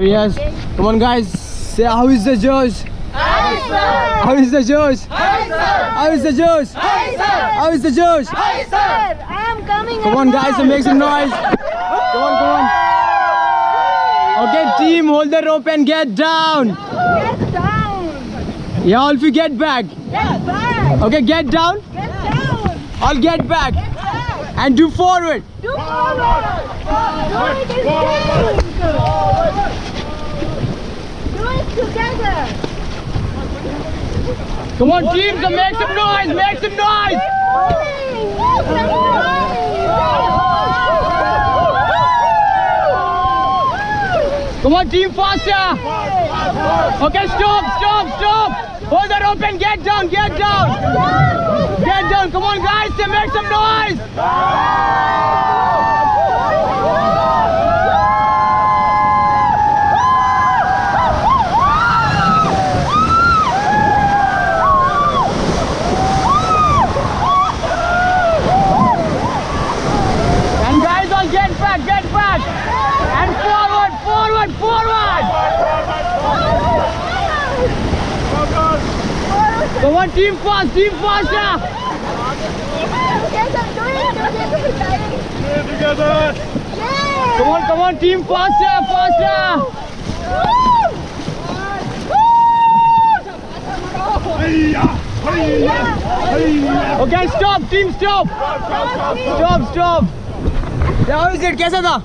Yes, come on guys, say how is the Josh? Hi, sir. How is the Josh? Hi, sir. How is the Josh? Hi, sir. How is the Josh? Hi, sir. I am coming. Come on guys, make some noise. Come on, come on. Okay team, hold the rope and get down. Get down. Yeah, all of you get back. Get back. Okay, get down. Get down. All get back. Get back. And do forward. Do forward. Do it in sync. Do it together. Come on team, so make some noise, make some noise. Make some noise. Come on team, faster. Okay, stop. Hold the rope and get down, get down. Get down, come on guys, say make some noise. And guys, all get back. And forward. Come on team, faster. Yes, I'm doing it. Together. Yes. Come on team, faster. Okay, stop team, stop. Stop. Yeah, how is it? कैसा था?